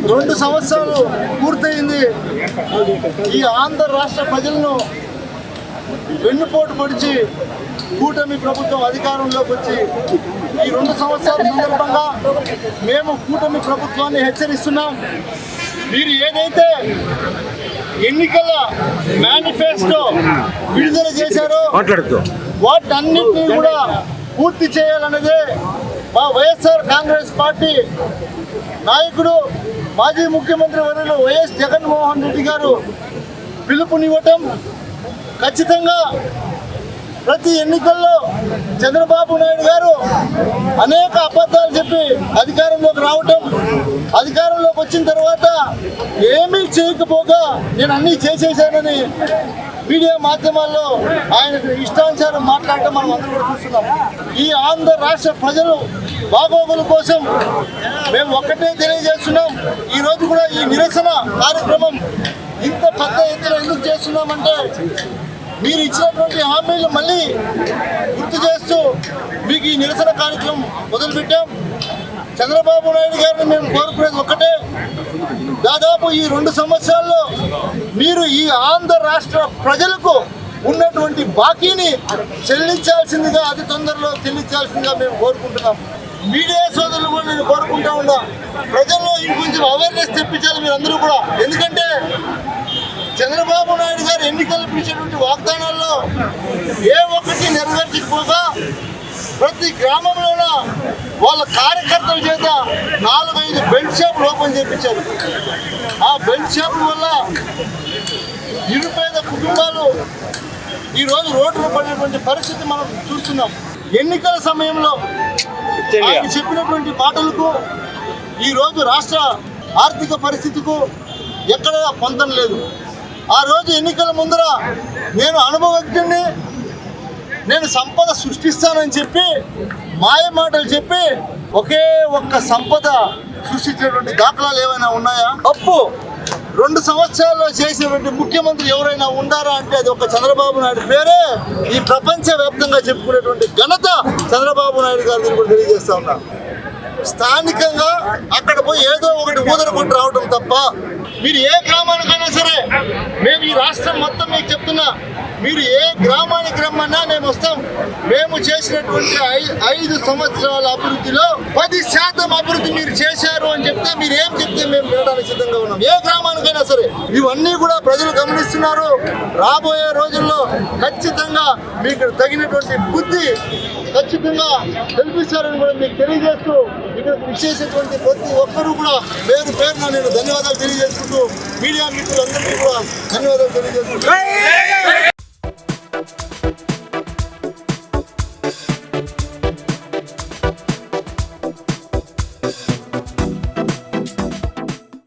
2 సంవత్సరాలు పూర్తయింది. ఈ ఆంధ్ర రాష్ట్ర ప్రజలను వెన్నుపోటు పొడిచి కూటమి ప్రభుత్వం అధికారంలోకి వచ్చి ఈ 2 సంవత్సరాల సందర్భంగా మేము కూటమి ప్రభుత్వాన్ని హెచ్చరిస్తున్నాం. మీరు ఏదైతే ఎన్నికల మేనిఫెస్టో విడుదల చేశారో వాటన్నిటినీ కూడా పూర్తి చేయాలన్నదే మా వైఎస్ఆర్ కాంగ్రెస్ పార్టీ నాయకుడు మాజీ ముఖ్యమంత్రి వర్యులు వైఎస్ జగన్మోహన్ రెడ్డి గారు పిలుపునివ్వటం. ఖచ్చితంగా ప్రతి ఎన్నికల్లో చంద్రబాబు నాయుడు గారు అనేక అబద్ధాలు చెప్పి అధికారంలోకి రావటం, అధికారంలోకి వచ్చిన తర్వాత ఏమీ చేయకపోగా నేను అన్నీ చేసేసానని మీడియా మాధ్యమాల్లో ఆయన ఇష్టానుసారం మాట్లాడటం మనం అందరూ కూడా చూస్తున్నాం. ఈ ఆంధ్ర రాష్ట్ర ప్రజలు బాగోగుల కోసం మేము ఒక్కటే తెలియజేస్తున్నాం. ఈరోజు కూడా ఈ నిరసన కార్యక్రమం ఇంత పెద్ద ఎత్తున ఎందుకు చేస్తున్నామంటే మీరు ఇచ్చినటువంటి హామీలు మళ్ళీ గుర్తు చేస్తూ మీకు ఈ నిరసన కార్యక్రమం మొదలుపెట్టాం. చంద్రబాబు నాయుడు గారిని మేము కోరుకునేది ఒక్కటే, దాదాపు ఈ 2 సంవత్సరాల్లో మీరు ఈ ఆంధ్ర రాష్ట్ర ప్రజలకు ఉన్నటువంటి బాకీని చెల్లించాల్సిందిగా అతి తొందరలో చెల్లించాల్సిందిగా మేము కోరుకుంటున్నాం. మీడియా సోదరులు కూడా నేను కోరుకుంటా ఉన్నా, ప్రజల్లో ఇంకొంచెం అవేర్నెస్ తెప్పించాలి మీరు అందరూ కూడా. ఎందుకంటే చంద్రబాబు నాయుడు గారు ఎన్నికలకు ఇచ్చినటువంటి వాగ్దానాల్లో ఏ ఒక్కటి నెరవేర్చకపోగా ప్రతి గ్రామంలోన వాళ్ళ కార్యకర్తల చేత 4-5 బెల్ట్ షాపులు ఓపెన్ చేయించారు. ఆ బెల్ట్ షాపుల వల్ల నిరుపేద కుటుంబాలు ఈరోజు రోడ్డున పడినటువంటి పరిస్థితి మనం చూస్తున్నాం. ఎన్నికల సమయంలో ఆయన చెప్పినటువంటి మాటలకు ఈరోజు రాష్ట్ర ఆర్థిక పరిస్థితికు ఎక్కడ పొందడం లేదు. ఆ రోజు ఎన్నికల ముందర నేను అనుభవజ్ఞుడిని, నేను సంపద సృష్టిస్తానని చెప్పి మాయ మాటలు చెప్పి ఒకే ఒక్క సంపద సృష్టించినటువంటి దాఖలాలు ఏమైనా ఉన్నాయా? అప్పు 2 సంవత్సరాల్లో చేసినటువంటి ముఖ్యమంత్రి ఎవరైనా ఉండారా అంటే అది ఒక చంద్రబాబు నాయుడు పేరే ఈ ప్రపంచ వ్యాప్తంగా చెప్పుకునేటువంటి ఘనత చంద్రబాబు నాయుడు గారిని కూడా తెలియజేస్తా ఉన్నా. స్థానికంగా అక్కడ పోయి ఏదో ఒకటి ఊదరగొట్టి రావడం తప్ప మీరు ఏ గ్రామానికైనా సరే, మేము ఈ రాష్ట్రం మొత్తం మీకు చెప్తున్నా, మీరు ఏ గ్రామానికి రమ్మన్నా మేము వస్తాం. మేము చేసినటువంటి 5 సంవత్సరాల అభివృద్ధిలో 10% అభివృద్ధి మీరు చేశారు అని చెప్తే మీరు ఏం చెప్తే మేము వినడానికి సిద్ధంగా ఉన్నాం. ఏ గ్రామానికైనా సరే ఇవన్నీ కూడా ప్రజలు గమనిస్తున్నారు. రాబోయే రోజుల్లో ఖచ్చితంగా మీకు తగినటువంటి బుద్ధి ఖచ్చితంగా కల్పిస్తారని కూడా మీకు తెలియజేస్తూ ఇక్కడ విశేషటువంటి ప్రతి ఒక్కరూ కూడా పేరున నేను ధన్యవాదాలు తెలియజేసుకుంటూ మీడియా మిత్రులందరికీ కూడా ధన్యవాదాలు తెలియజేసుకుంటూ